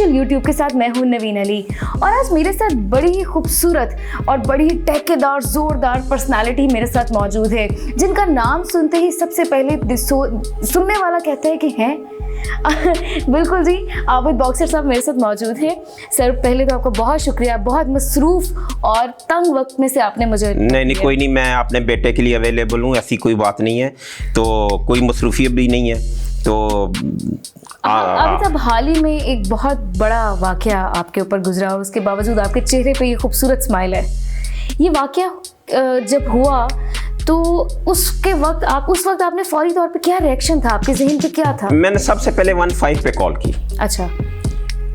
Official YouTube के साथ मैं हूँ नवीन अली, और आज मेरे साथ बड़ी ही खूबसूरत और बड़ी ही टहकेदार ज़ोरदार पर्सनालिटी मेरे साथ मौजूद है, जिनका नाम सुनते ही सबसे पहले सुनने वाला कहता है कि हैं बिल्कुल जी, आबिद बाक्सर साहब मेरे साथ मौजूद हैं। सर पहले तो आपका बहुत शुक्रिया, बहुत मसरूफ़ और तंग वक्त में से आपने मुझे नहीं कोई नहीं, मैं अपने बेटे के लिए अवेलेबल हूँ, ऐसी कोई बात नहीं है, तो कोई मसरूफियत भी नहीं है। तो अभी तब हाल ही में एक बहुत बड़ा वाक़या आपके ऊपर गुजरा और उसके बावजूद आपके चेहरे पे ये खूबसूरत स्माइल है। ये वाक़या जब हुआ तो उस वक्त आपने फौरी तौर पे क्या रिएक्शन था, आपके ज़हन पे क्या था? मैंने सबसे पहले 15 पे कॉल की। अच्छा,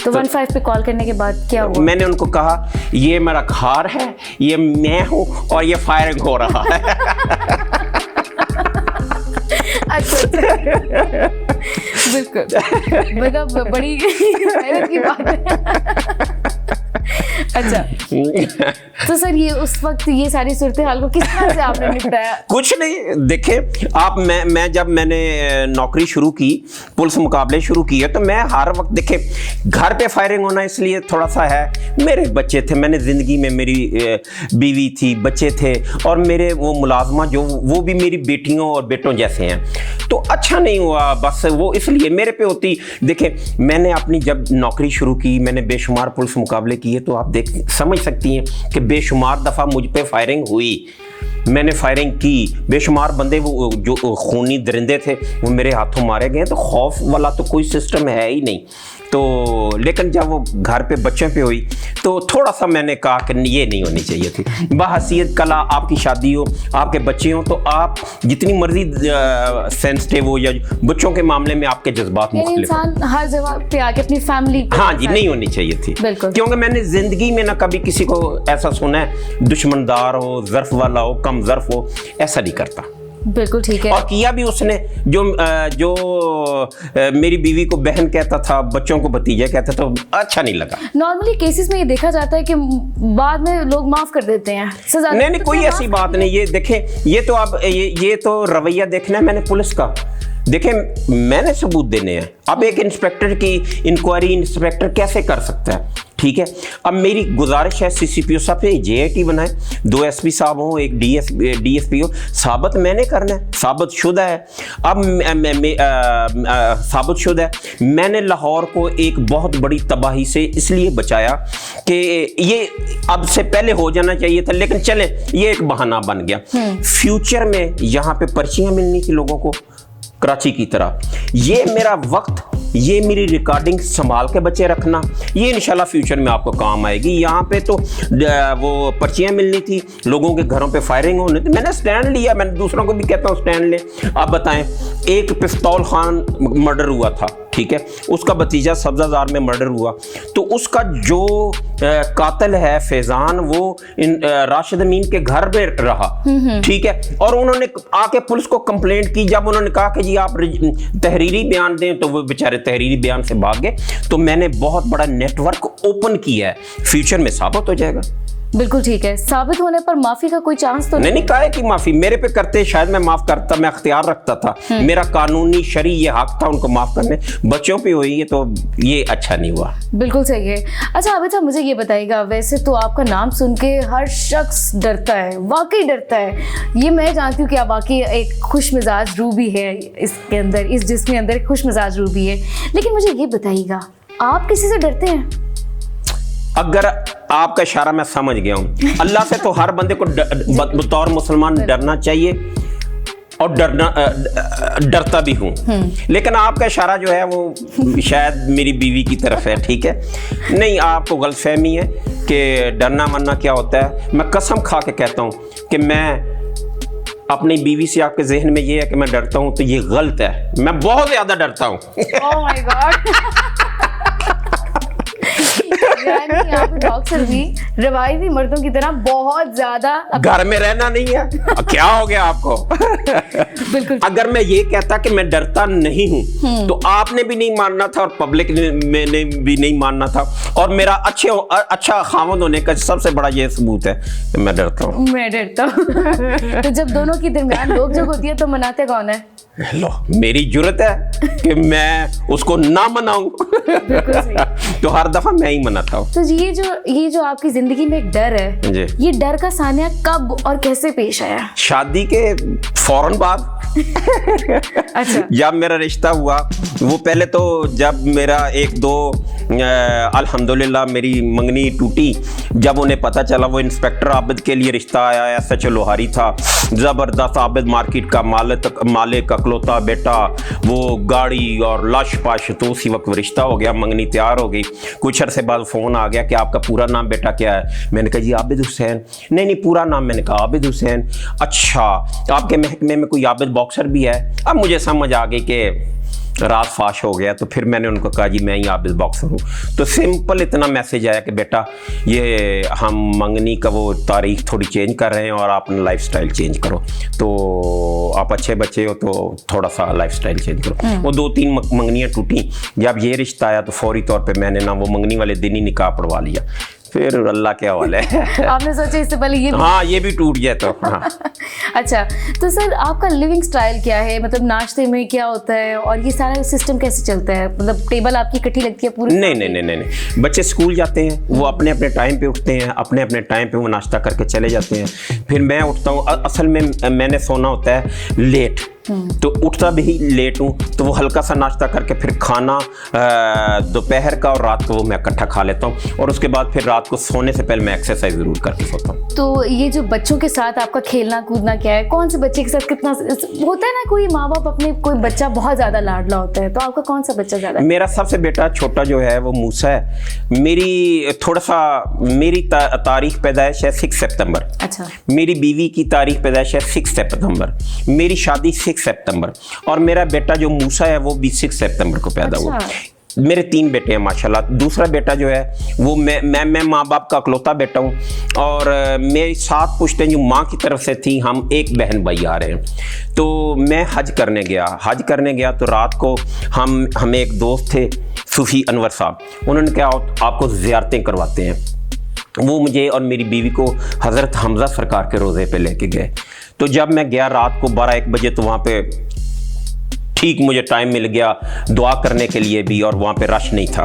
तो 15 पे कॉल करने के बाद क्या हुआ? मैंने उनको कहा ये मेरा घर है, ये मैं हूँ और ये फायरिंग हो रहा है। अच्छा बिल्कुल, मतलब बड़ी हैरत की बात है। अच्छा, तो सर ये उस वक्त ये सारी सूरत हाल को किस तरह से आपने निपटाया? कुछ नहीं, देखें आप, जब मैंने नौकरी शुरू की, पुलिस मुकाबले शुरू किए, तो मैं हर वक्त देखें घर पे फायरिंग होना इसलिए थोड़ा सा है, मेरे बच्चे थे, मैंने ज़िंदगी में मेरी बीवी थी, बच्चे थे, और मेरे वो मुलाजमा जो वो भी मेरी बेटियों और बेटों जैसे हैं, तो अच्छा नहीं हुआ बस वो इसलिए मेरे पे होती। देखें मैंने अपनी जब नौकरी शुरू की, मैंने बेशुमार पुलिस मुकाबले किए, तो आप समझ सकती हैं कि बेशुमार दफ़ा मुझ पे फायरिंग हुई, मैंने फायरिंग की, बेशुमार बंदे वो जो खूनी दरिंदे थे वो मेरे हाथों मारे गए, तो खौफ वाला तो कोई सिस्टम है ही नहीं। तो लेकिन जब वो घर पे बच्चों पे हुई तो थोड़ा सा मैंने कहा कि ये नहीं होनी चाहिए थी। बहसीयत कल आपकी शादी हो, आपके बच्चे हो, तो आप जितनी मर्जी सेंसिटिव हो या बच्चों के मामले में आपके जज्बात मुख्तलिफ, इंसान हर जगह पे आके अपनी फैमिली, हाँ जी, नहीं होनी चाहिए थी। क्योंकि मैंने जिंदगी में ना कभी किसी को ऐसा सुना है दुश्मनदार हो, ज़र्फ वाला हो, कम ज़र्फ हो, ऐसा नहीं करता। बिल्कुल ठीक है। और किया भी उसने, जो मेरी बीवी को बहन कहता था, बच्चों को भतीजा कहता था, अच्छा नहीं लगा। नॉर्मली केसेस में ये देखा जाता है कि बाद में लोग माफ कर देते हैं, सजा नहीं कोई ऐसी बात नहीं। ये देखें, ये तो आप ये तो रवैया देखना है मैंने पुलिस का। देखें मैंने सबूत देने हैं। अब एक इंस्पेक्टर की इंक्वायरी इंस्पेक्टर कैसे कर सकता है, ठीक है। अब मेरी गुजारिश है सीसीपीओ साहब से JIT बनाए, 2 SP साहब हों, एक DSP हो, साबित मैंने करना है, साबित शुदा है। अब साबित शुदा है, मैंने लाहौर को एक बहुत बड़ी तबाही से इसलिए बचाया कि ये अब से पहले हो जाना चाहिए था, लेकिन चले ये एक बहाना बन गया। फ्यूचर में यहाँ पे पर्चियाँ मिलनी थी लोगों को कराची की तरह, ये मेरा वक्त, ये मेरी रिकॉर्डिंग संभाल के बच्चे रखना, ये इंशाल्लाह फ्यूचर में आपको काम आएगी। यहाँ पे तो वो पर्चियाँ मिलनी थी, लोगों के घरों पे फायरिंग होने थी, मैंने स्टैंड लिया। मैंने दूसरों को भी कहता हूँ स्टैंड ले। आप बताएं, एक पिस्तौल खान मर्डर हुआ था, ठीक है, उसका भतीजा सब्जाजार में मर्डर हुआ, तो उसका जो कातिल है फैजान, वो राशिद अमीन के घर में रहा, ठीक है, और उन्होंने आके पुलिस को कंप्लेंट की। जब उन्होंने कहा कि जी आप तहरीरी बयान दें, तो वो बेचारे तहरीरी बयान से भाग गए। तो मैंने बहुत बड़ा नेटवर्क ओपन किया है, फ्यूचर में साबित हो जाएगा। बिल्कुल ठीक है, साबित होने पर माफी का कोई चांस तो नहीं कहा है कि माफी मेरे पे करते, शायद मैं माफ करता, मैं अख्तियार रखता था, मेरा कानूनी शरी ये हक था उनको माफ करने। बच्चों पे हुई है तो ये अच्छा नहीं हुआ। बिल्कुल सही है। अच्छा आबिद साहब मुझे ये बताइएगा, वैसे तो आपका नाम सुन के हर शख्स डरता है, वाकई डरता है। ये मैं जानती हूँ कि आप वाकई एक खुश मिजाज रूह भी है इसके अंदर, इस जिस्म के अंदर एक खुश मिजाज रूह भी है, लेकिन मुझे ये बताइएगा आप किसी से डरते हैं? अगर आपका इशारा मैं समझ गया हूँ, अल्लाह से तो हर बंदे को बतौर मुसलमान डरना चाहिए और डरता भी हूँ, लेकिन आपका इशारा जो है वो शायद मेरी बीवी की तरफ है, ठीक है। नहीं, आपको गलतफहमी है कि डरना मरना क्या होता है। मैं कसम खा के कहता हूँ कि मैं अपनी बीवी से, आपके जहन में ये है कि मैं डरता हूँ, तो ये गलत है। मैं बहुत ज्यादा डरता हूँ। Oh my God. यानी आप बाक्सर भी रवायती मर्दों की तरह बहुत ज्यादा घर में रहना नहीं है। क्या हो गया आपको? बिल्कुल। अगर मैं ये कहता कि मैं डरता नहीं हूँ तो आपने भी नहीं मानना था और पब्लिक ने भी नहीं मानना था, और मेरा अच्छा खामद होने का सबसे बड़ा ये सबूत है कि मैं डरता हूँ। मैं डरता हूँ। तो जब दोनों के दरमियान लोग जब होती है तो मनाते कौन है? लो मेरी जुर्रत है कि मैं उसको ना मनाऊं। तो हर दफा मैं ही मनाता हूँ। तो ये जो आपकी जिंदगी में एक डर है जी, ये डर का सानिया कब और कैसे पेश आया? शादी के फौरन बाद। अच्छा। जब मेरा रिश्ता हुआ, वो पहले तो जब मेरा एक दो अल्हम्दुलिल्लाह मेरी मंगनी टूटी, जब उन्हें पता चला वो इंस्पेक्टर आबिद के लिए रिश्ता आया, ऐसा लोहारी था ज़बरदस्त, आबिद मार्केट का मालिक अकलौता बेटा, वो गाड़ी और लाश पाश, तो उसी वक्त रिश्ता हो गया, मंगनी तैयार हो गई। कुछ अरसे बाद फ़ोन आ गया कि आपका पूरा नाम बेटा क्या है? मैंने कहा जी आबिद हुसैन। नहीं पूरा नाम। मैंने कहा आबिद हुसैन। अच्छा, आपके महकमे में कोई आबिद बाक्सर भी है? अब मुझे समझ आ गई कि रात फाश हो गया। तो फिर मैंने उनको कहा जी मैं ही आबिद बाक्सर हूँ। तो सिंपल इतना मैसेज आया कि बेटा ये हम मंगनी का वो तारीख थोड़ी चेंज कर रहे हैं और आप अपना लाइफस्टाइल चेंज करो, तो आप अच्छे बच्चे हो तो थोड़ा सा लाइफस्टाइल चेंज करो। वो 2-3 मंगनियाँ टूटी। जब ये रिश्ता आया तो फौरी तौर पे मैंने ना वो मंगनी वाले दिन ही निकाह पढ़वा लिया। फिर अल्लाह क्या वाला है। आपने सोचा इससे पहले ये हाँ ये भी टूट गया तो हाँ। अच्छा, तो सर आपका लिविंग स्टाइल क्या है? मतलब नाश्ते में क्या होता है और ये सारा सिस्टम कैसे चलता है? मतलब टेबल आपकी इकट्ठी लगती है पूरी? नहीं, बच्चे स्कूल जाते हैं, वो अपने अपने टाइम पे उठते हैं, अपने अपने टाइम पे वो नाश्ता करके चले जाते हैं। फिर मैं उठता हूँ, असल में मैंने सोना होता है लेट, तो उठता भी लेट हूँ, तो वो हल्का सा नाश्ता करके फिर खाना दोपहर का और रात को वो मैं इकट्ठा खा लेता हूँ, और उसके बाद फिर रात को सोने से पहले मैं एक्सरसाइज ज़रूर करके सोता हूँ। तो ये जो बच्चों के साथ आपका खेलना कूदना क्या है? कौन से बच्चे के साथ कितना होता है ना, कोई माँ बाप अपने कोई बच्चा बहुत ज़्यादा लाडला होता है, तो आपका कौन सा बच्चा ज़्यादा? मेरा सबसे बेटा छोटा जो है वो मूसा है। मेरी तारीख पैदाइश है 6 सितंबर। अच्छा। मेरी बीवी की तारीख पैदाइश है 6 सितंबर। मेरी शादी 6 सितंबर, और मेरा बेटा जो मूसा है वो भी 6 सितंबर को पैदा हुआ। मेरे 3 बेटे हैं माशाल्लाह। दूसरा बेटा जो है वो मैं माँ बाप का अकलौता बेटा हूँ, और मेरी 7 पुश्तें जो माँ की तरफ से थी, हम एक बहन भाई आ रहे हैं। तो मैं हज करने गया तो रात को हमें एक दोस्त थे सूफी अनवर साहब, उन्होंने कहा आपको ज़ियारतें करवाते हैं। वो मुझे और मेरी बीवी को हज़रत हमज़ा सरकार के रोज़े पे लेके गए। तो जब मैं गया रात को 12-1 बजे, तो वहाँ पे ठीक मुझे टाइम मिल गया दुआ करने के लिए भी, और वहाँ पे रश नहीं था।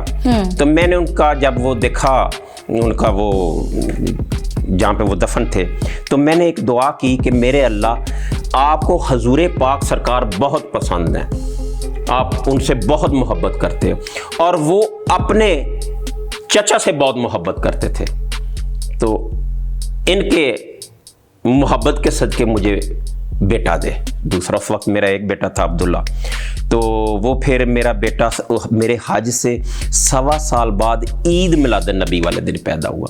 तो मैंने उनका जब वो देखा, उनका वो जहाँ पे वो दफन थे, तो मैंने एक दुआ की कि मेरे अल्लाह आपको हजूर पाक सरकार बहुत पसंद हैं, आप उनसे बहुत मोहब्बत करते हो, और वो अपने चचा से बहुत मोहब्बत करते थे, तो इनके मोहब्बत के सदके मुझे बेटा दे। दूसरा उस वक्त मेरा एक बेटा था अब्दुल्ला, तो वो फिर मेरा बेटा मेरे हज से 1.25 साल बाद ईद मिलाद नबी वाले दिन पैदा हुआ।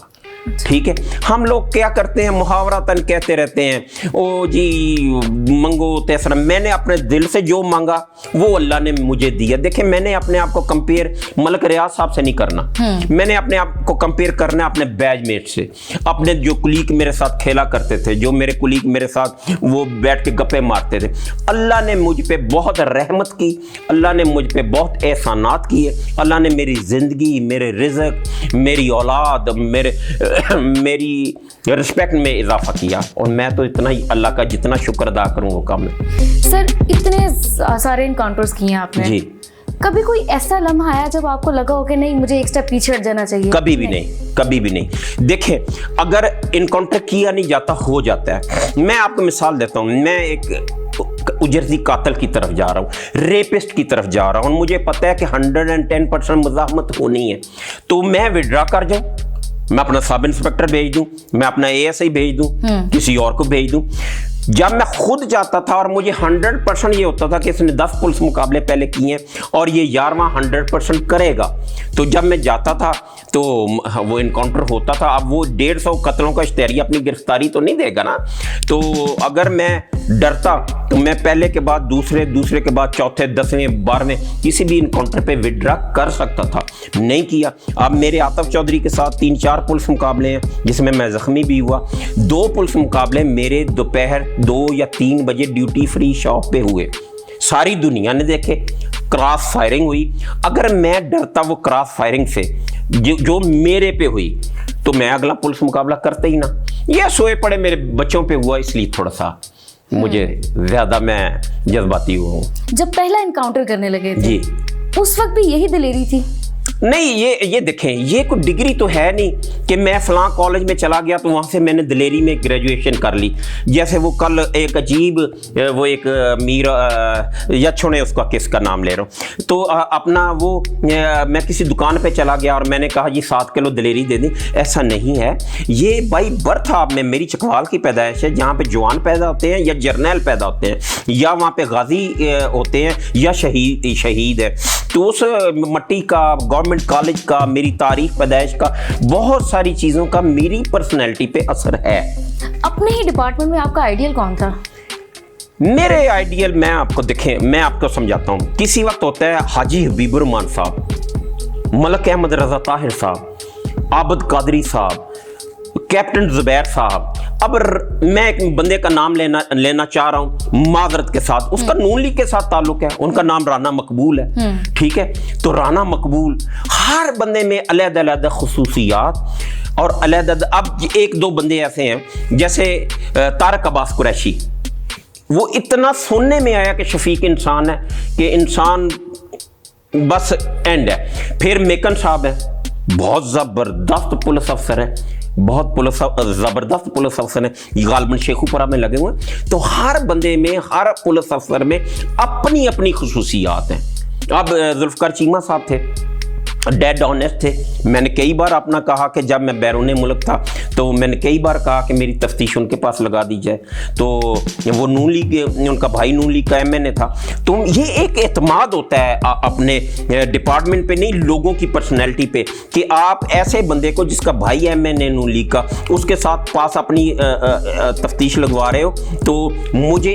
ठीक है, हम लोग क्या करते हैं, मुहावरातन कहते रहते हैं ओ जी मंगो तेसरा। मैंने अपने दिल से जो मांगा वो अल्लाह ने मुझे दिया। देखिए, मैंने अपने आप को कंपेयर मलक रियाज साहब से नहीं करना, मैंने अपने आप को कंपेयर करना अपने बैचमेट से, अपने जो कुलीग मेरे साथ खेला करते थे, जो मेरे कुलीग मेरे साथ वो बैठ के गप्पे मारते थे। अल्लाह ने मुझ पे बहुत रहमत की, अल्लाह ने मुझ पे बहुत एहसानात किए, अल्लाह ने मेरी ज़िंदगी, मेरे रिज़्क, मेरी औलाद, मेरी रिस्पेक्ट में इजाफा किया, और मैं तो इतना ही अल्लाह का जितना शुक्र अदा करूँ वो कम है। सर, इतने सारे इनकाउंटर्स किए हैं आपने जी, कभी कोई ऐसा लम्हा आया जब आपको लगा हो कि नहीं मुझे एक स्टेप पीछे हट जाना चाहिए? कभी भी नहीं। देखिए, अगर इनकाउंटर किया नहीं जाता, हो जाता है। मैं आपको मिसाल देता हूँ, मैं एक उजरती कातल की तरफ जा रहा हूँ, रेपिस्ट की तरफ जा रहा हूँ, मुझे पता है कि 110% मुज़ाहमत होनी है, तो मैं विड्रा कर जाऊँ, मैं अपना सब इंस्पेक्टर भेज दूं, मैं अपना ASI भेज दूं, किसी और को भेज दूं। जब मैं खुद जाता था और मुझे 100% ये होता था कि इसने 10 पुलिस मुकाबले पहले किए हैं और ये 11वां 100% करेगा, तो जब मैं जाता था तो वो इनकाउंटर होता था। अब वो 150 कत्लों का इश्तेहारिया अपनी गिरफ्तारी तो नहीं देगा ना, तो अगर मैं डरता तो मैं पहले के बाद दूसरे के बाद चौथे, 10वें, 12वें किसी भी इनकाउंटर पे विड्रा कर सकता था, नहीं किया। अब मेरे आतिफ चौधरी के साथ 3-4 पुलिस मुकाबले हैं जिसमें मैं ज़ख्मी भी हुआ। 2 पुलिस मुकाबले मेरे दोपहर 2 या 3 बजे ड्यूटी फ्री शॉप पे हुए, सारी दुनिया ने देखे, क्रॉस फायरिंग हुई। अगर मैं डरता वो क्रॉस फायरिंग से जो मेरे पे हुई, तो मैं अगला पुलिस मुकाबला करते ही ना। ये सोए पड़े मेरे बच्चों पे हुआ, इसलिए थोड़ा सा मुझे ज़्यादा मैं जज्बाती हुआ हूँ। जब पहला इनकाउंटर करने लगे थे जी, उस वक्त भी यही दिलेरी थी? नहीं, ये देखें, ये कोई डिग्री तो है नहीं कि मैं फलां कॉलेज में चला गया तो वहाँ से मैंने दिलेरी में ग्रेजुएशन कर ली। जैसे वो कल एक अजीब वो एक मीर या छोड़े उसका किसका नाम ले रहा हूँ, तो अपना वो मैं किसी दुकान पे चला गया और मैंने कहा जी 7 किलो दिलेरी दे दी। ऐसा नहीं है, ये बाई बर्थ आप में मेरी चकवाल की पैदाइश है, जहाँ पे जवान पैदा होते हैं या जर्नैल पैदा होते हैं या वहाँ पे गाजी होते हैं या शहीद है। तो उस मट्टी का, गवर्नमेंट कॉलेज का, मेरी तारीख पैदाइश का, बहुत सारी चीज़ों का मेरी पर्सनैलिटी पे असर है। अपने ही डिपार्टमेंट में आपका आइडियल कौन था? मेरे आइडियल मैं आपको समझाता हूँ। किसी वक्त होता है हाजी हबीबुररहमान साहब, मलक अहमद रजा ताहिर साहब, आबद कादरी साहब, कैप्टन जुबैर साहब। अब मैं एक बंदे का नाम लेना चाह रहा हूँ माजरत के साथ, उसका नून लीग के साथ ताल्लुक है, उनका नाम राना मकबूल है, ठीक है। तो राना मकबूल, हर बंदे में अलग-अलग खुसूसियात और अलग। अब 1-2 बंदे ऐसे हैं जैसे तारक अब्बास कुरैशी, वो इतना सुनने में आया कि शफीक इंसान है, कि इंसान बस एंड है। फिर मेकन साहब है, बहुत ज़बरदस्त पुलिस अफसर है, बहुत ज़बरदस्त पुलिस अफसर है, गालबन शेखुपुरा में लगे हुए हैं। तो हर बंदे में, हर पुलिस अफसर में अपनी अपनी खुसूसियात हैं। अब जुल्फ़िकार चीमा साहब थे, डेड ऑनेस्ट थे। मैंने कई बार अपना कहा कि जब मैं बैरून मुल्क था तो मैंने कई बार कहा कि मेरी तफ्तीश उनके पास लगा दी जाए, तो वो नून लीग, उनका भाई नून लीग का MNA था। तो ये एक एतमाद होता है अपने डिपार्टमेंट पे नहीं, लोगों की पर्सनैलिटी पे, कि आप ऐसे बंदे को जिसका भाई MNA नून लीग का, उसके साथ पास अपनी तफ्तीश लगवा रहे हो। तो मुझे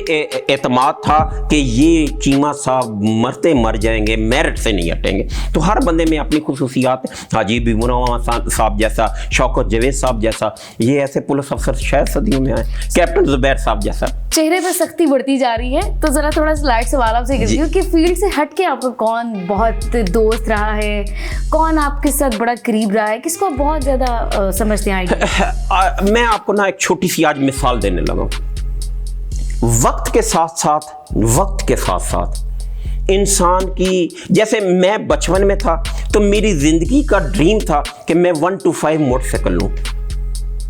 एतमाद था कि ये चीमा साहब मरते मर जाएंगे, मेरिट से नहीं हटेंगे। तो हर बंदे में अपनी खुसूसियात है। हाजी हबीबुररहमान साहब जैसा, शौकत जवेद साहब जैसा, ये ऐसे पुलिस अफसर शायद सदियों में आए, कैप्टन जुबैर साहब जैसा। चेहरे पे सख्ती बढ़ती जा रही है, तो जरा थोड़ा लाइट सवाल आपसे करती हूँ कि फील्ड से हट के आपका कौन बहुत दोस्त रहा है, कौन आपके साथ बड़ा करीब रहा है, किसको आप बहुत ज्यादा समझते हैं? मैं आपको ना एक छोटी सी आज मिसाल देने लगा। वक्त के साथ साथ इंसान की, जैसे मैं बचपन में था तो मेरी ज़िंदगी का ड्रीम था कि मैं 1 to 5 मोटरसाइकिल लूँ।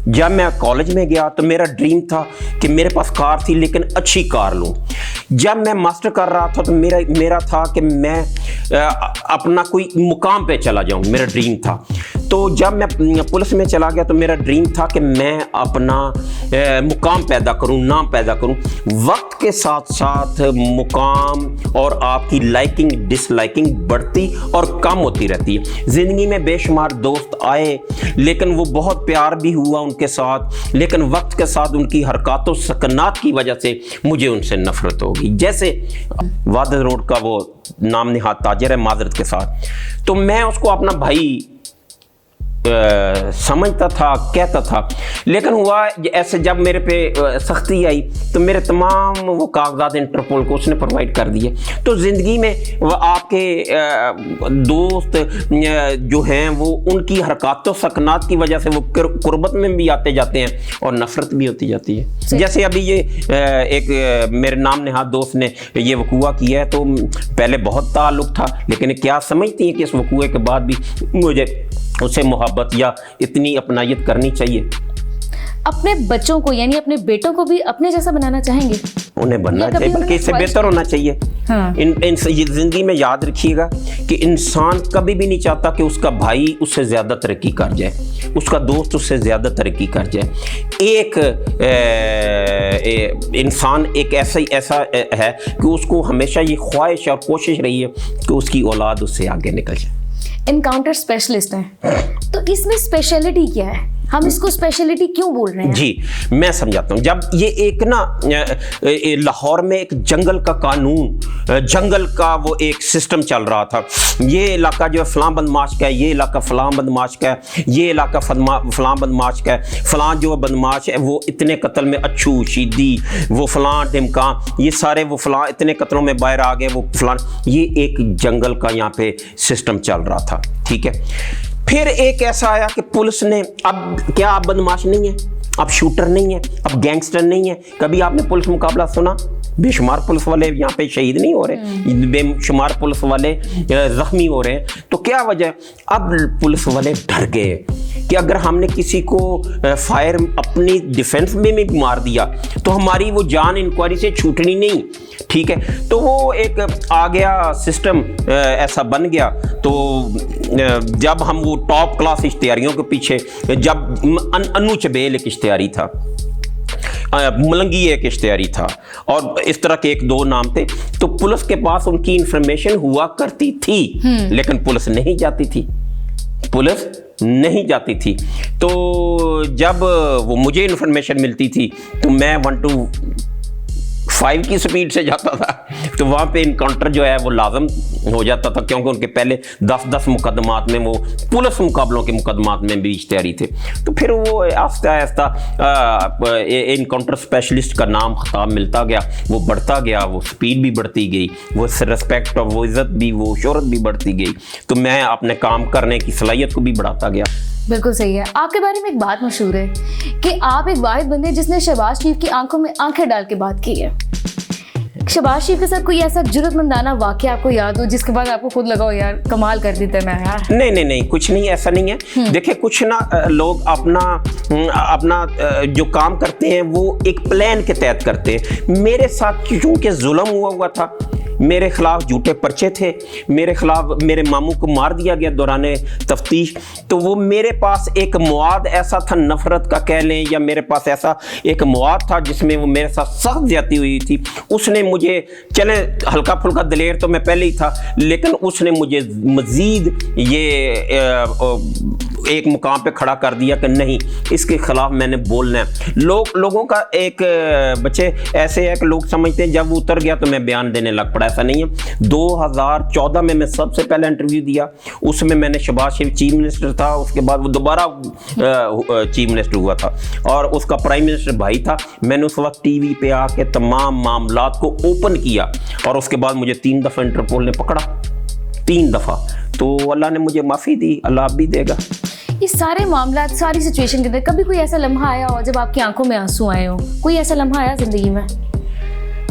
जब मैं कॉलेज में गया तो मेरा ड्रीम था कि मेरे पास कार थी लेकिन अच्छी कार लूँ। जब मैं मास्टर कर रहा था तो मेरा था कि मैं अपना कोई मुकाम पे चला जाऊँ, मेरा ड्रीम था। तो जब मैं पुलिस में चला गया तो मेरा ड्रीम था कि मैं अपना मुकाम पैदा करूं, नाम पैदा करूं। वक्त के साथ साथ मुकाम और आपकी लाइकिंग डिसलाइकिंग बढ़ती और कम होती रहती है। ज़िंदगी में बेशुमार दोस्त आए, लेकिन वो बहुत प्यार भी हुआ उनके साथ, लेकिन वक्त के साथ उनकी हरकतों सकनात की वजह से मुझे उनसे नफरत हो गई। जैसे वादद रोड का वो नाम निहाद ताजिर है, माजरत के साथ, तो मैं उसको अपना भाई समझता था, कहता था, लेकिन हुआ ऐसे जब मेरे पे सख्ती आई तो मेरे तमाम वो कागजात इंटरपोल को उसने प्रोवाइड कर दिए। तो ज़िंदगी में वो आपके दोस्त जो हैं वो उनकी हरकतों सकनात की वजह से वो कुर्बत में भी आते जाते हैं और नफ़रत भी होती जाती है। जैसे अभी ये एक मेरे नाम नेहाद दोस्त ने ये वकूआ किया है, तो पहले बहुत ताल्लुक़ था, लेकिन क्या समझती हैं कि इस वकूए के बाद भी मुझे उससे मोहब्बत या इतनी अपनायत करनी चाहिए? अपने बच्चों को यानी अपने बेटों को भी अपने जैसा बनाना चाहेंगे? उन्हें बनना चाहिए, बल्कि इससे बेहतर होना चाहिए। हाँ। ये ज़िंदगी में याद रखिएगा कि इंसान कभी भी नहीं चाहता कि उसका भाई उससे ज़्यादा तरक्की कर जाए, उसका दोस्त उससे ज़्यादा तरक्की कर जाए। एक इंसान एक ऐसा है कि उसको हमेशा ये ख्वाहिश और कोशिश रही है कि उसकी औलाद उससे आगे निकल जाए। एनकाउंटर स्पेशलिस्ट हैं, तो इसमें स्पेशलिटी क्या है? हम इसको स्पेशलिटी क्यों बोल रहे हैं? जी, मैं समझाता हूँ। जब ये एक ना लाहौर में एक जंगल का कानून, जंगल का वो एक सिस्टम चल रहा था। ये इलाका जो है फलां बदमाश का है, ये इलाका फलां बदमाश का है, ये इलाका फलां बदमाश का है, फलां जो बदमाश है वो इतने कत्ल में अच्छू शीदी, वो फलां ढिमका, ये सारे वो फलां इतने कत्लों में बाहर आ गए, वो फलां। ये एक जंगल का यहाँ पे सिस्टम चल रहा था, ठीक है। फिर एक ऐसा आया कि पुलिस ने, अब क्या आप बदमाश नहीं है, अब शूटर नहीं है, अब गैंगस्टर नहीं है। कभी आपने पुलिस मुकाबला सुना? बेशुमार पुलिस वाले यहाँ पे शहीद नहीं हो रहे, बेशुमार पुलिस वाले जख्मी हो रहे हैं। तो क्या वजह? अब पुलिस वाले डर गए कि अगर हमने किसी को फायर अपनी डिफेंस में भी मार दिया तो हमारी वो जान इंक्वायरी से छूटनी नहीं, ठीक है। तो वो एक आ गया सिस्टम, ऐसा बन गया। तो जब हम वो टॉप क्लास इश्तिहारियों के पीछे, जब अनु चबेल एक इश्तिहारी था, मलंगी एक इश्तिहारी था, और इस तरह के एक दो नाम थे, तो पुलिस के पास उनकी इंफॉर्मेशन हुआ करती थी, लेकिन पुलिस नहीं जाती थी, पुलिस नहीं जाती थी। तो जब वो मुझे इंफॉर्मेशन मिलती थी तो मैं 1 to 5 की स्पीड से जाता था, तो वहाँ पे इनकाउंटर जो है वो लाजम हो जाता था, क्योंकि उनके पहले 10 मुकदमात में, वो पुलिस मुकाबलों के मुकदमात में भी इश्तिहारी थे। तो फिर वो आहिस्ता आहिस्ता इनकाउंटर स्पेशलिस्ट का नाम खिताब मिलता गया, वो बढ़ता गया, वो स्पीड भी बढ़ती गई, वो रिस्पेक्ट और वो इज़्ज़त भी, वो शोहरत भी बढ़ती गई। तो मैं अपने काम करने की सलाहियत को भी बढ़ाता गया। बिल्कुल सही है। आपके बारे में एक बात मशहूर है कि आप एक वाहिद बंदे जिसने शहबाज शरीफ की आंखों में आंखें डाल के बात की है। शहबाज शरीफ के साथ कोई ऐसा जुर्रतमंदाना वाकया आपको याद हो जिसके बाद आपको खुद लगा हो यार कमाल कर दी था मैं यार? नहीं, कुछ नहीं, ऐसा नहीं है। देखिए, कुछ ना लोग अपना जो काम करते हैं वो एक प्लान के तहत करते हैं। मेरे साथ क्योंकि जुल्म हुआ था, मेरे खिलाफ झूठे पर्चे थे, मेरे खिलाफ मेरे मामू को मार दिया गया दौराने तफ्तीश, तो वो मेरे पास एक मवाद ऐसा था, नफरत का कह लें, या मेरे पास ऐसा एक मवाद था जिसमें वो मेरे साथ सख्त ज्यादती हुई थी। उसने मुझे, चले हल्का फुल्का दलेर तो मैं पहले ही था, लेकिन उसने मुझे मजीद ये एक मुकाम पे खड़ा कर दिया कि नहीं, इसके खिलाफ मैंने बोलना है। लोगों का एक बच्चे ऐसे है कि लोग समझते हैं जब वो उतर गया तो मैं बयान देने लग पड़ा, ऐसा नहीं है। 2014 में मैं सबसे पहले इंटरव्यू दिया, उसमें मैंने शहबाज शरीफ चीफ मिनिस्टर था, उसके बाद वो दोबारा चीफ मिनिस्टर हुआ था और उसका प्राइम मिनिस्टर भाई था। मैंने उस वक्त टीवी पे आके तमाम मामलात को ओपन किया और उसके बाद मुझे 3 दफ़ा इंटरपोल ने पकड़ा, 3 दफ़ा। तो अल्लाह ने मुझे माफ़ी दी, अल्लाह अब भी देगा। ये सारे मामला, सारी सिचुएशन के अंदर कभी कोई ऐसा लम्हा आया हो जब आपकी आंखों में आंसू आए हो? कोई ऐसा लम्हा आया जिंदगी में?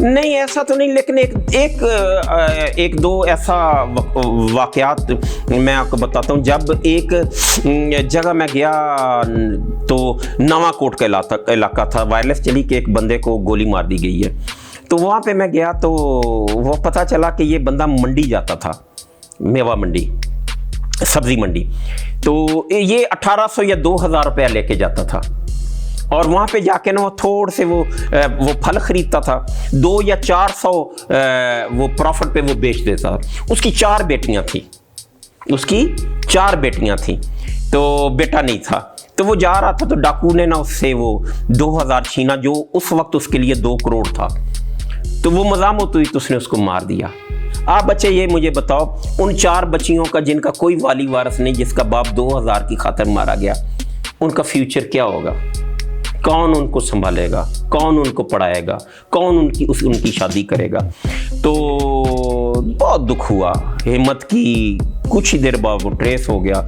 नहीं, ऐसा तो नहीं, लेकिन एक दो ऐसा वाक़यात मैं आपको बताता हूँ। जब एक जगह मैं गया तो नवाकोट का इलाका था, वायरलेस चली कि एक बंदे को गोली मार दी गई है। तो वहाँ पे मैं गया तो वो पता चला कि ये बंदा मंडी जाता था, मेवा मंडी, सब्जी मंडी। तो ये 1800 या 2000 रुपया लेके जाता था और वहाँ पे जाके ना वो थोड़े से वो फल खरीदता था, 200 या 400 वो प्रॉफिट पे वो बेच देता। उसकी 4 बेटियाँ थी, तो बेटा नहीं था। तो वो जा रहा था तो डाकू ने ना उससे वो 2000 छीना, जो उस वक्त उसके लिए 2 करोड़ था। तो वो मज़ामत हुई तो उसने उसको मार दिया। आप बच्चे ये मुझे बताओ, उन 4 बच्चियों का जिनका कोई वाली वारस नहीं, जिसका बाप 2000 की खातिर मारा गया, उनका फ्यूचर क्या होगा? कौन उनको संभालेगा? कौन उनको पढ़ाएगा? कौन उनकी शादी करेगा? तो बहुत दुख हुआ। हिम्मत की, कुछ ही देर बाद वो ट्रेस हो गया।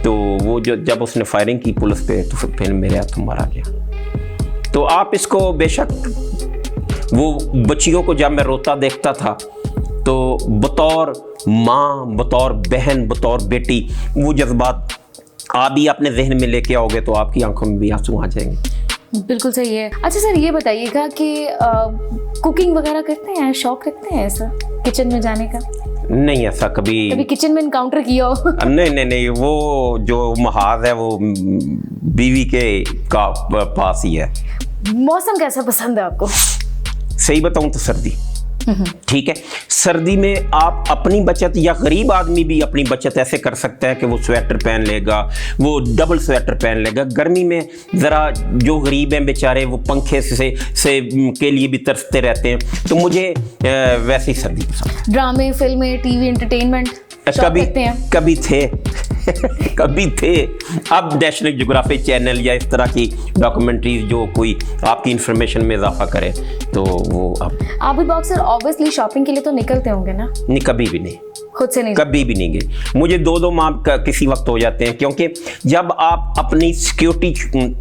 तो वो जब उसने फायरिंग की पुलिस पे तो फिर मेरे हाथों मारा गया। तो आप इसको, बेशक वो बच्चियों को जब मैं रोता देखता था तो बतौर माँ, बतौर बहन, बतौर बेटी, वो जज्बात आप भी अपने जहन में लेके आओगे तो आपकी आंखों में भी आंसू आ जाएंगे। बिल्कुल सही है। अच्छा सर, ये बताइएगा कि कुकिंग वगैरह करते हैं, शौक रखते हैं ऐसा किचन में जाने का? नहीं, ऐसा कभी किचन में इनकाउंटर किया हो? नहीं, वो जो महाज है वो बीवी के पास ही है। मौसम कैसा पसंद है आपको? सही बताऊं तो सर्दी, ठीक है। सर्दी में आप अपनी बचत, या गरीब आदमी भी अपनी बचत ऐसे कर सकता है कि वो स्वेटर पहन लेगा, वो डबल स्वेटर पहन लेगा। गर्मी में ज़रा जो गरीब हैं बेचारे, वो पंखे से के लिए भी तरसते रहते हैं। तो मुझे वैसे ही सर्दी पसंद है। ड्रामे, फिल्में, टीवी एंटरटेनमेंट कभी थे। अब नेशनल ज्योग्राफिक चैनल या इस तरह की डॉक्यूमेंट्रीज जो कोई आपकी इंफॉर्मेशन में इजाफा करे तो वो अब। आबिद बाक्सर ऑब्वियसली शॉपिंग के लिए तो निकलते होंगे ना? नहीं, कभी भी नहीं। खुद से नहीं, कभी भी नहीं गए। मुझे 2-2 माह किसी वक्त हो जाते हैं, क्योंकि जब आप अपनी सिक्योरिटी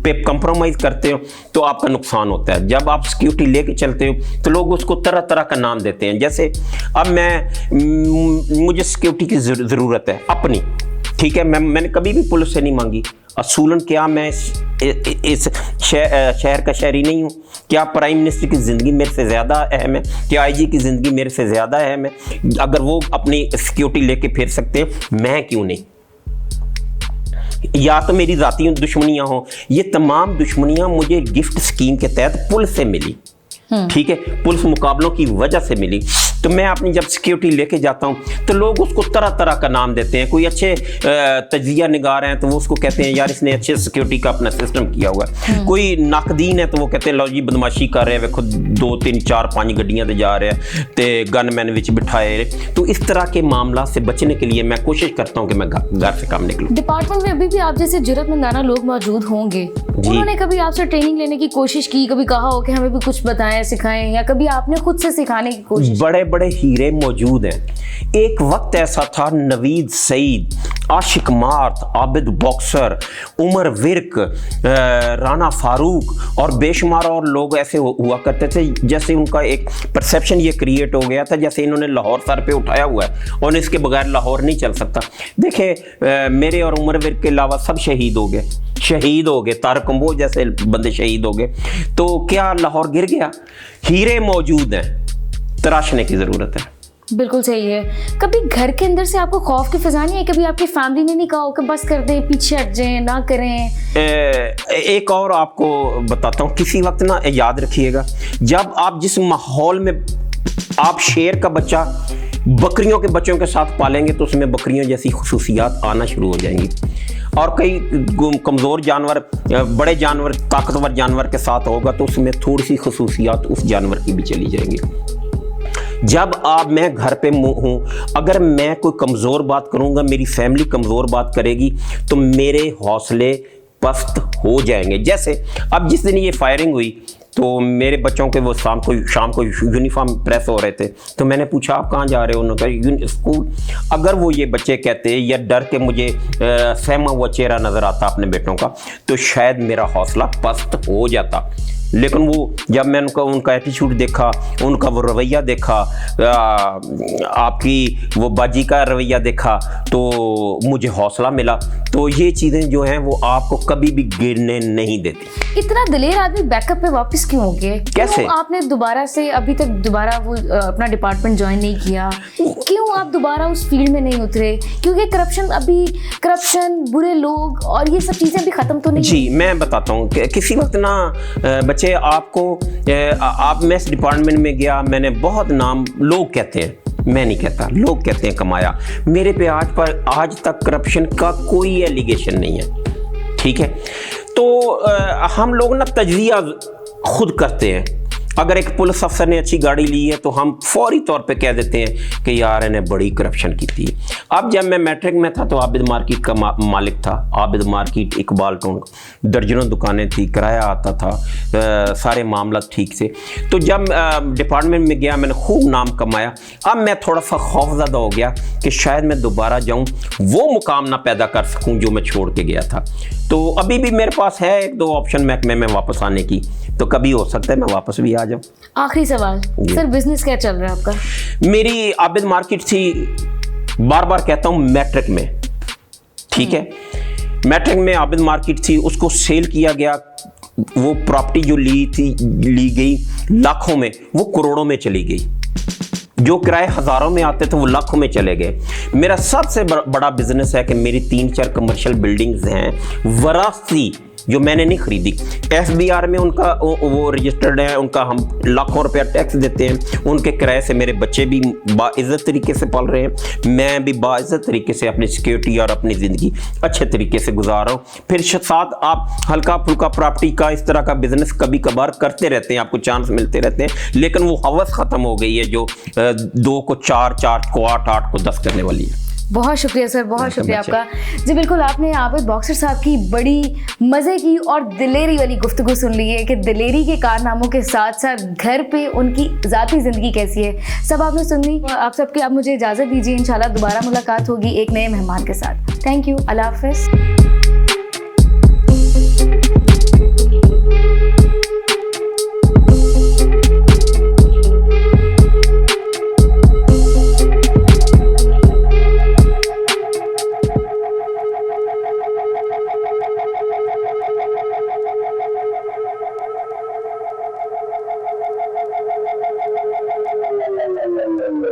पे कंप्रोमाइज़ करते हो तो आपका नुकसान होता है। जब आप सिक्योरिटी लेके चलते हो तो लोग उसको तरह तरह का नाम देते हैं। जैसे अब मुझे सिक्योरिटी की ज़रूरत है अपनी, ठीक है, मैंने कभी भी पुलिस से नहीं मांगी। असूलन क्या मैं इस शहर का शहरी नहीं हूँ? क्या प्राइम मिनिस्टर की ज़िंदगी मेरे से ज़्यादा अहम है? क्या आईजी की ज़िंदगी मेरे से ज़्यादा अहम है? अगर वो अपनी सिक्योरिटी लेके फिर सकते हैं, मैं क्यों नहीं? या तो मेरी ज़ाती दुश्मनियाँ हों, ये तमाम दुश्मनियाँ मुझे गिफ्ट स्कीम के तहत पुलिस से मिली, ठीक है, पुलिस मुकाबलों की वजह से मिली। तो मैं अपनी जब सिक्योरिटी लेके जाता हूँ तो लोग उसको तरह तरह का नाम देते हैं। कोई अच्छे तजिया निगार हैं तो वो उसको कहते हैं यार इसने अच्छे सिक्योरिटी का अपना सिस्टम किया हुआ है। कोई नाकदीन है तो वो कहते हैं लो जी बदमाशी कर रहे हैं, खुद 2, 3, 4, 5 गड्डियां ते जा रहे हैं तो गनमैन विच बिठाए। तो इस तरह के मामला से बचने के लिए मैं कोशिश करता हूँ कि मैं घर से काम निकलूँ। डिपार्टमेंट में अभी भी आप जैसे जरूरतमंदाना लोग मौजूद होंगे, उन्होंने कभी आपसे ट्रेनिंग लेने की कोशिश की, कभी कहा हो कि हमें भी कुछ बताएं सिखाएं, या कभी आपने खुद से सिखाने की कोशिश? बड़े बड़े हीरे मौजूद हैं। एक वक्त ऐसा था, नवीद सईद, आशिक मार्त, आबिद बाक्सर, उमर विर्क, राना फारूक और बेशुमार और लोग ऐसे हुआ करते थे। जैसे उनका एक परसेप्शन ये क्रिएट हो गया था जैसे इन्होंने लाहौर सर पे उठाया हुआ है और इसके बगैर लाहौर नहीं चल सकता। देखे मेरे और उमर विर्क के अलावा सब शहीद हो गए, तारक कंबोज जैसे बंदे शहीद हो गए। तो क्या लाहौर गिर गया? हीरे मौजूद हैं, तराशने की ज़रूरत है। बिल्कुल सही है। कभी घर के अंदर से आपको खौफ की फिजा नहीं है? कभी आपकी फैमिली ने नहीं कहा हो कि बस कर दें, पीछे हट जाएं, ना करें? एक और आपको बताता हूँ, किसी वक्त ना याद रखिएगा, जब आप जिस माहौल में आप शेर का बच्चा बकरियों के बच्चों के साथ पालेंगे तो उसमें बकरियों जैसी खुसूसियात आना शुरू हो जाएंगी। और कई कमज़ोर जानवर, बड़े जानवर, ताकतवर जानवर के साथ होगा तो उसमें थोड़ी सी खुसूसियात उस जानवर की भी चली जाएंगी। जब मैं घर पे हूँ, अगर मैं कोई कमज़ोर बात करूँगा, मेरी फैमिली कमज़ोर बात करेगी तो मेरे हौसले पस्त हो जाएंगे। जैसे अब जिस दिन ये फायरिंग हुई तो मेरे बच्चों के वो शाम को यूनिफॉर्म प्रेस हो रहे थे, तो मैंने पूछा आप कहाँ जा रहे हो? उन्होंने कहा स्कूल। अगर वो ये बच्चे कहते या डर के मुझे सहमा हुआ चेहरा नज़र आता अपने बेटों का तो शायद मेरा हौसला पस्त हो जाता। लेकिन वो जब मैं उनका एटीट्यूड देखा, उनका वो रवैया देखा, आपकी वो बाजी का रवैया देखा तो मुझे हौसला मिला। तो ये चीज़ें जो हैं वो आपको कभी भी गिरने नहीं देती। इतना दिलेर आदमी बैकअप पे वापस क्यों हो गए? कैसे आपने दोबारा से अभी तक दोबारा वो अपना डिपार्टमेंट ज्वाइन नहीं किया? क्यों आप दोबारा उस फील्ड में नहीं उतरे? क्योंकि करप्शन, बुरे लोग और ये सब चीज़ें अभी ख़त्म तो नहीं? जी मैं बताता हूँ, किसी वक्त ना बच्चे मैं इस डिपार्टमेंट में गया, मैंने बहुत नाम, लोग कहते हैं, मैं नहीं कहता, लोग कहते हैं कमाया। मेरे पे आज तक करप्शन का कोई एलिगेशन नहीं है, ठीक है। तो हम लोग ना तजज़िया खुद करते हैं। अगर एक पुलिस अफसर ने अच्छी गाड़ी ली है तो हम फौरी तौर पे कह देते हैं कि यार इन्हें बड़ी करप्शन की थी। अब जब मैं मैट्रिक में था तो आबिद मार्केट का मालिक था, आबिद मार्केट, इकबाल टाउन, दर्जनों दुकानें थी, किराया आता था, सारे मामला ठीक से। तो जब डिपार्टमेंट में गया मैंने खूब नाम कमाया। अब मैं थोड़ा सा खौफज़दा हो गया कि शायद मैं दोबारा जाऊँ, वो मुकाम ना पैदा कर सकूँ जो मैं छोड़ के गया था। तो अभी भी मेरे पास है 1-2 ऑप्शन महकमे में वापस आने की, तो कभी हो सकता है मैं वापस भी आ जाऊँ। आखिरी सवाल सर, बिजनेस क्या चल रहा है आपका? मेरी आबिद मार्केट थी, बार बार कहता हूँ मैट्रिक में, ठीक है, मैट्रिक में आबिद मार्केट थी, उसको सेल किया गया। वो प्रॉपर्टी जो ली गई लाखों में, वो करोड़ों में चली गई। जो किराए हज़ारों में आते थे वो लाखों में चले गए। मेरा सबसे बड़ा बिजनेस है कि मेरी 3-4 कमर्शियल बिल्डिंग्स हैं वरासती, जो मैंने नहीं खरीदी। FBR में उनका वो रजिस्टर्ड है, उनका हम लाखों रुपया टैक्स देते हैं। उनके किराए से मेरे बच्चे भी बाइज़्ज़त तरीके से पल रहे हैं, मैं भी बाइज़्ज़त तरीके से अपनी सिक्योरिटी और अपनी ज़िंदगी अच्छे तरीके से गुजार रहा हूँ। फिर साथ आप हल्का फुल्का प्रॉपर्टी का इस तरह का बिजनेस कभी कभार करते रहते हैं, आपको चांस मिलते रहते हैं, लेकिन वो हवस ख़त्म हो गई है जो 2 को 4, 4 को 8, 8 को 10 करने वाली है। बहुत शुक्रिया सर, बहुत शुक्रिया आपका। जी बिल्कुल, आपने आबिद बाक्सर साहब की बड़ी मज़े की और दिलेरी वाली गुफ्तगू सुन ली है कि दिलेरी के कारनामों के साथ साथ घर पे उनकी ज़ाती ज़िंदगी कैसी है, सब आपने सुनी। आप सबकी आप मुझे इजाज़त दीजिए, इंशाल्लाह दोबारा मुलाकात होगी एक नए मेहमान के साथ। थैंक यू, अल्लाह हाफ़िज़।